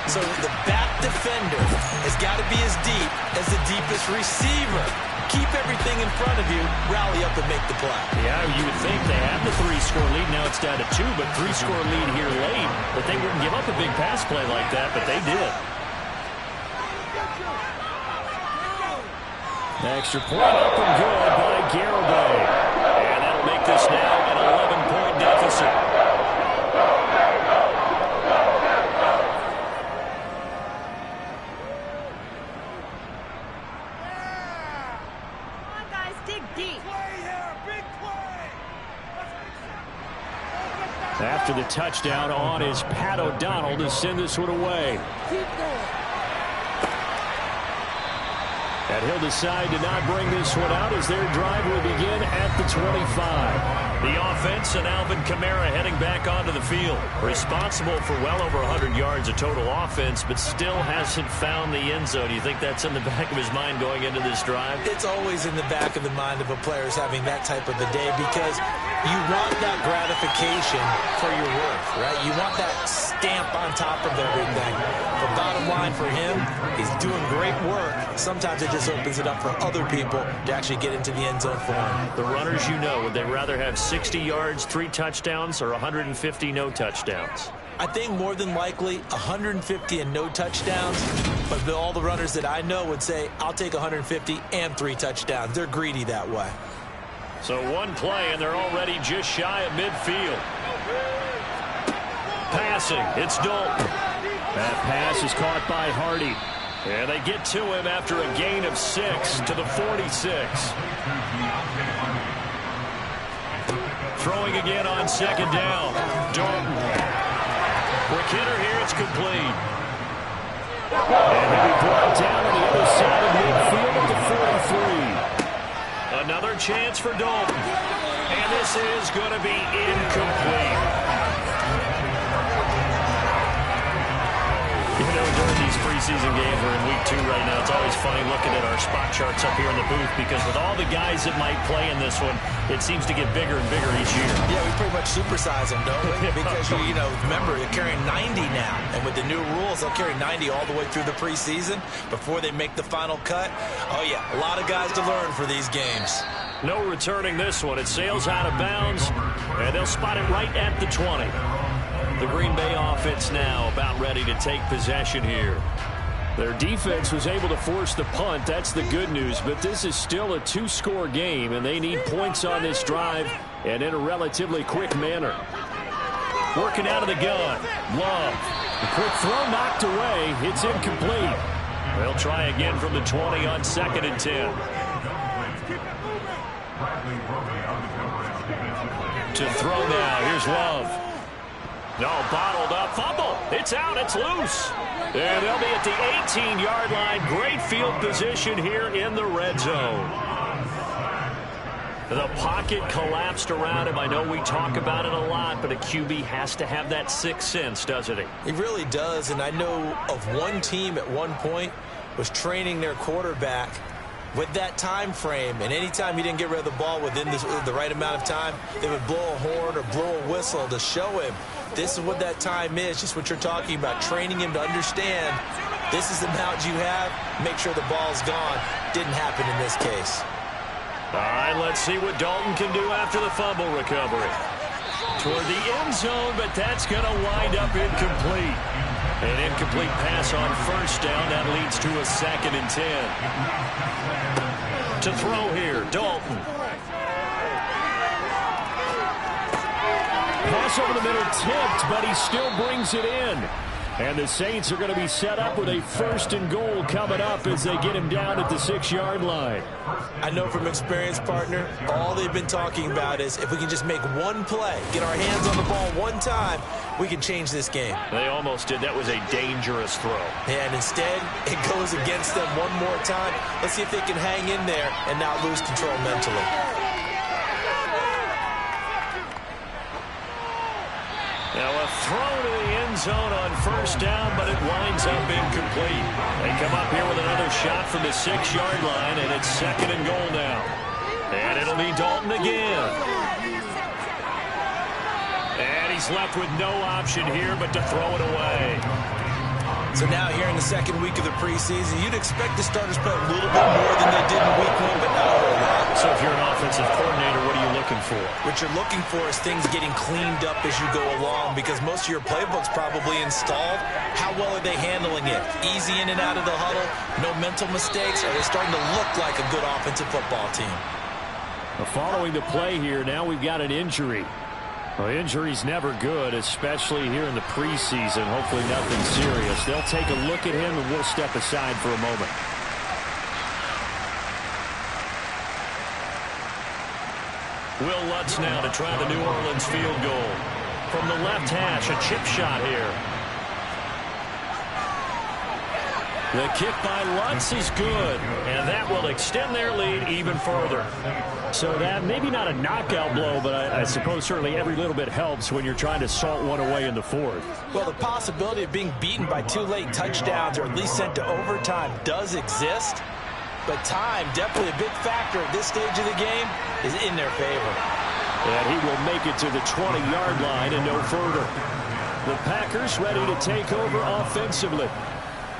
So the back defender has got to be as deep as the deepest receiver. Keep everything in front of you, rally up and make the play. Yeah, you would think they have the 3-score lead. Now it's down to 2, but 3-score lead here late. But they wouldn't give up a big pass play like that, but they did. Extra point up and good by Garibay. And that'll make this now an 11-point deficit. Come on, guys, dig deep. After the touchdown on is Pat O'Donnell to send this one away. And he'll decide to not bring this one out as their drive will begin at the 25. The offense and Alvin Kamara heading back onto the field. Responsible for well over 100 yards of total offense, but still hasn't found the end zone. You think that's in the back of his mind going into this drive? It's always in the back of the mind of a player having that type of a day because you want that gratification for your work, right? You want that stamp on top of everything. The bottom line for him, he's doing great work. Sometimes it just opens it up for other people to actually get into the end zone for him. The runners, you know, would they rather have 60 yards, 3 touchdowns, or 150 no touchdowns? I think more than likely 150 and no touchdowns, but all the runners that I know would say, I'll take 150 and 3 touchdowns. They're greedy that way. So one play, and they're already just shy of midfield. Passing, it's Dalton. That pass is caught by Hardy. And they get to him after a gain of 6 to the 46. Throwing again on second down. Dalton. Quick hitter here, it's complete. And he'll be brought down on the other side of midfield at the 43. Another chance for Dalton. And this is going to be incomplete. You know, during these preseason games, we're in week 2 right now. It's always funny looking at our spot charts up here in the booth because with all the guys that might play in this one, it seems to get bigger and bigger each year. Yeah, we pretty much supersize them, don't we? Because, you know, remember, you're carrying 90 now. And with the new rules, they'll carry 90 all the way through the preseason before they make the final cut. Oh, yeah, a lot of guys to learn for these games. No returning this one. It sails out of bounds, and they'll spot it right at the 20. The Green Bay offense now about ready to take possession here. Their defense was able to force the punt. That's the good news, but this is still a 2-score game, and they need points on this drive and in a relatively quick manner. Working out of the gun. Love. The quick throw knocked away. It's incomplete. They'll try again from the 20 on 2nd and 10. To throw now. Here's Love. No, bottled up. Fumble. It's out. It's loose. And they'll be at the 18-yard line. Great field position here in the red zone. The pocket collapsed around him. I know we talk about it a lot, but a QB has to have that sixth sense, doesn't he? He really does, and I know of one team at one point was training their quarterback with that time frame, and anytime he didn't get rid of the ball within the right amount of time, they would blow a horn or blow a whistle to show him this is what that time is, just what you're talking about, training him to understand this is the amount you have, make sure the ball's gone. Didn't happen in this case. All right, let's see what Dalton can do after the fumble recovery. Toward the end zone, but that's going to wind up incomplete. An incomplete pass on first down. That leads to a 2nd and 10. To throw here, Dalton. Pass over the middle tipped, but he still brings it in. And the Saints are going to be set up with a 1st and goal coming up as they get him down at the 6-yard line. I know from experience, partner, all they've been talking about is if we can just make one play, get our hands on the ball one time, we can change this game. They almost did. That was a dangerous throw. And instead, it goes against them one more time. Let's see if they can hang in there and not lose control mentally. Now a throw to the end zone on 1st down, but it winds up incomplete. They come up here with another shot from the 6-yard line, and it's 2nd and goal now. And it'll be Dalton again. And he's left with no option here but to throw it away. So now here in the 2nd week of the preseason, you'd expect the starters to play a little bit more than they did in week 1, but not a whole lot. So if you're an offensive coordinator, what are you looking for? What you're looking for is things getting cleaned up as you go along, because most of your playbook's probably installed. How well are they handling it? Easy in and out of the huddle, no mental mistakes. Are they starting to look like a good offensive football team? Well, following the play here, now we've got an injury. Well, injury's never good, especially here in the preseason. Hopefully nothing serious. They'll take a look at him, and we'll step aside for a moment. Will Lutz now to try the New Orleans field goal. From the left hash, a chip shot here. The kick by Lutz is good, and that will extend their lead even further. So that maybe not a knockout blow, but I suppose certainly every little bit helps when you're trying to salt one away in the 4th. Well, the possibility of being beaten by 2 late touchdowns or at least sent to overtime does exist. But time, definitely a big factor at this stage of the game, is in their favor. And he will make it to the 20-yard line and no further. The Packers ready to take over offensively.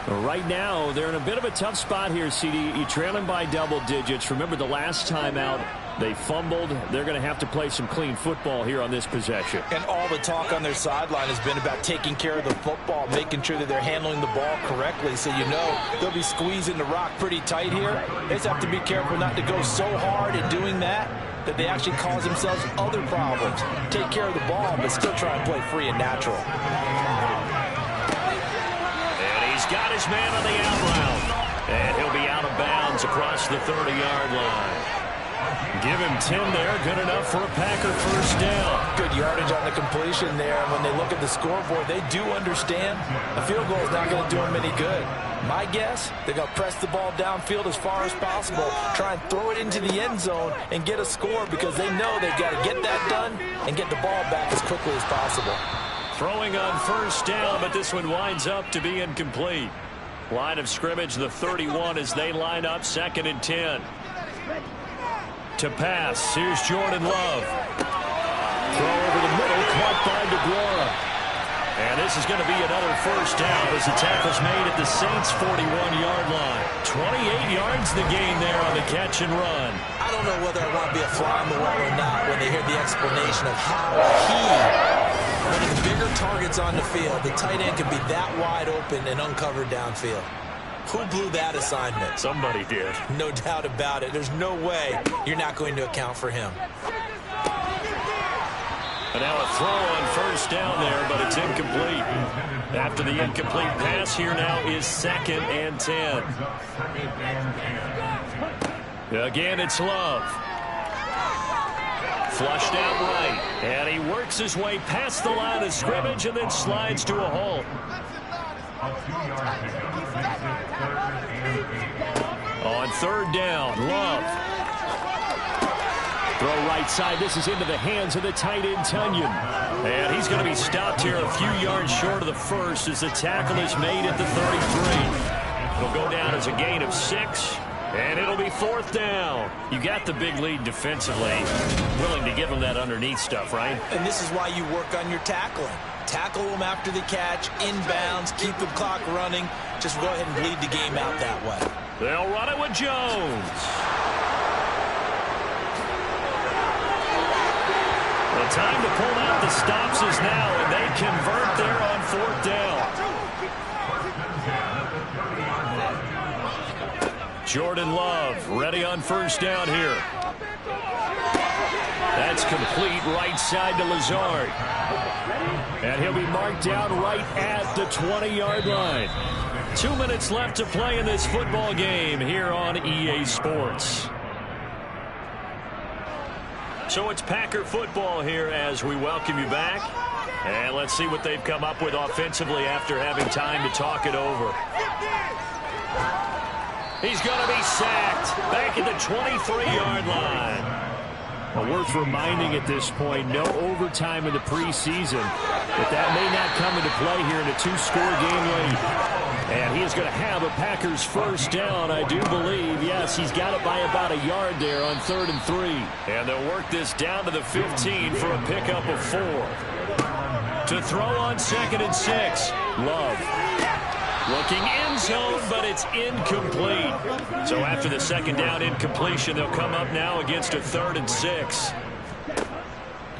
Right now, they're in a bit of a tough spot here, CD. You trail them by double digits. Remember the last time out, they fumbled. They're going to have to play some clean football here on this possession. And all the talk on their sideline has been about taking care of the football, making sure that they're handling the ball correctly. So you know they'll be squeezing the rock pretty tight here. They just have to be careful not to go so hard in doing that they actually cause themselves other problems. Take care of the ball, but still try and play free and natural. He's got his man on the out route. And he'll be out of bounds across the 30-yard line. Give him 10 there. Good enough for a Packer 1st down. Good yardage on the completion there. And when they look at the scoreboard, they do understand a field goal is not going to do them any good. My guess, they're going to press the ball downfield as far as possible, try and throw it into the end zone and get a score, because they know they've got to get that done and get the ball back as quickly as possible. Throwing on 1st down, but this one winds up to be incomplete. Line of scrimmage, the 31 as they line up 2nd and 10. To pass, here's Jordan Love. Throw over the middle, caught by DeGuara. And this is going to be another 1st down as the tackle's made at the Saints' 41-yard line. 28 yards the gain there on the catch and run. I don't know whether I want to be a fly on the wall or not when they hear the explanation of how one of the bigger targets on the field, the tight end can be that wide open and uncovered downfield. Who blew that assignment? Somebody did. No doubt about it. There's no way you're not going to account for him. And now a throw on 1st down there, but it's incomplete. After the incomplete pass, here now is 2nd and 10. Again, it's Love. Flushed out right, and he works his way past the line of scrimmage and then slides to a halt. On 3rd down, Love. Throw right side. This is into the hands of the tight end, Tunyon. And he's going to be stopped here a few yards short of the 1st as the tackle is made at the 33. It'll go down as a gain of 6. And it'll be 4th down. You got the big lead defensively. Willing to give them that underneath stuff, right? And this is why you work on your tackling. Tackle them after the catch, inbounds, keep the clock running. Just go ahead and bleed the game out that way. They'll run it with Jones. The time to pull out the stops is now, and they convert there on 4th down. Jordan Love ready on 1st down here. That's complete right side to Lazard. And he'll be marked down right at the 20-yard line. 2 minutes left to play in this football game here on EA Sports. So it's Packer football here as we welcome you back. And let's see what they've come up with offensively after having time to talk it over. He's going to be sacked back at the 23-yard line. Well, worth reminding at this point, no overtime in the preseason. But that may not come into play here in a 2-score game late. And he is going to have a Packers first down, I do believe. Yes, he's got it by about a yard there on 3rd and 3. And they'll work this down to the 15 for a pickup of 4. To throw on 2nd and 6, Love. Looking end zone, but it's incomplete. So after the second down incompletion, they'll come up now against a 3rd and 6.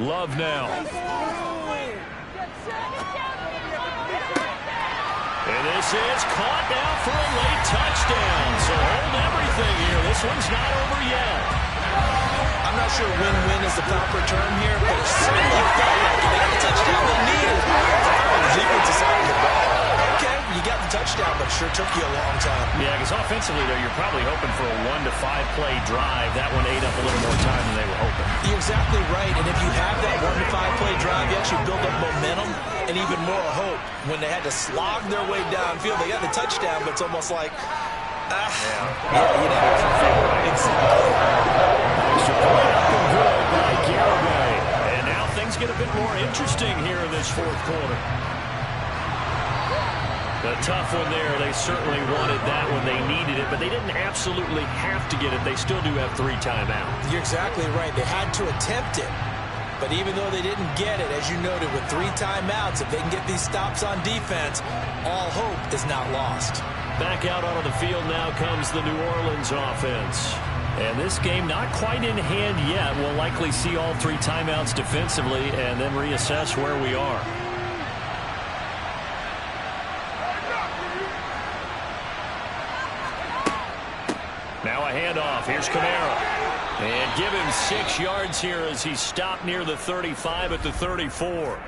Love now. And this is caught now for a late touchdown. So hold everything here. This one's not over yet. I'm not sure win-win is the proper term here, but it certainly felt like they got the touchdown they needed. The defense decided the ball. Okay, you got the touchdown, but it sure took you a long time. Yeah, because offensively, though, you're probably hoping for a 1 to 5 play drive. That one ate up a little more time than they were hoping. You're exactly right, and if you have that 1 to 5 play drive, you actually build up momentum and even more hope. When they had to slog their way downfield, they got the touchdown, but it's almost like, you never feel right. Exactly. By Garraway. And now things get a bit more interesting here in this 4th quarter. A tough one there. They certainly wanted that when they needed it, but they didn't absolutely have to get it. They still do have 3 timeouts. You're exactly right. They had to attempt it. But even though they didn't get it, as you noted, with 3 timeouts, if they can get these stops on defense, all hope is not lost. Back out onto the field now comes the New Orleans offense. And this game not quite in hand yet. We'll likely see all 3 timeouts defensively and then reassess where we are. Now a handoff. Here's Kamara. And give him 6 yards here as he stopped near the 35 at the 34.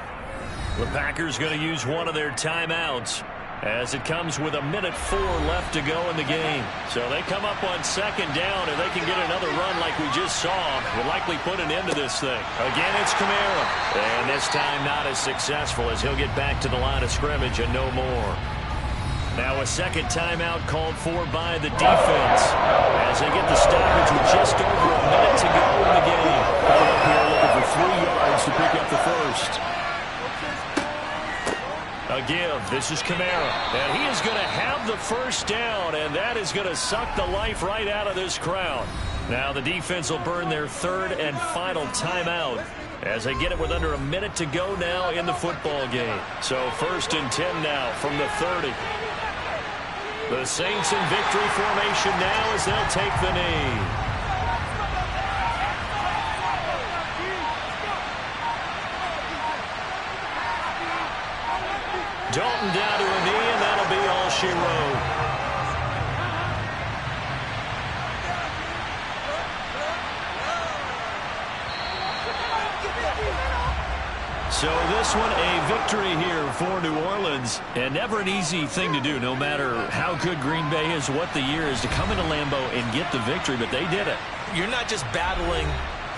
The Packers going to use one of their timeouts as it comes with 1:04 left to go in the game. So they come up on 2nd down, and they can get another run like we just saw. Will likely put an end to this thing. Again, it's Kamara. And this time not as successful as he'll get back to the line of scrimmage and no more. Now a 2nd timeout called for by the defense as they get the stoppage with just over a minute to go in the game. Up here looking for 3 yards to pick up the first. A give. This is Kamara. And he is going to have the first down, and that is going to suck the life right out of this crowd. Now the defense will burn their 3rd and final timeout as they get it with under a minute to go now in the football game. So 1st and 10 now from the 30. The Saints in victory formation now as they'll take the knee. Dalton down to a knee, and that'll be all she wrote. So this one a victory here for New Orleans, and never an easy thing to do, no matter how good Green Bay is, what the year is, to come into Lambeau and get the victory, but they did it. You're not just battling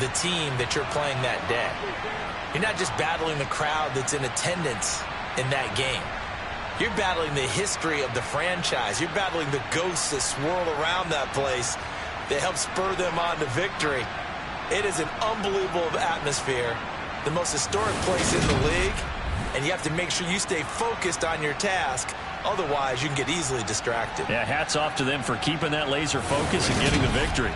the team that you're playing that day. You're not just battling the crowd that's in attendance in that game. You're battling the history of the franchise. You're battling the ghosts that swirl around that place that help spur them on to victory. It is an unbelievable atmosphere. The most historic place in the league, and you have to make sure you stay focused on your task. Otherwise, you can get easily distracted. Yeah, hats off to them for keeping that laser focus and getting the victory.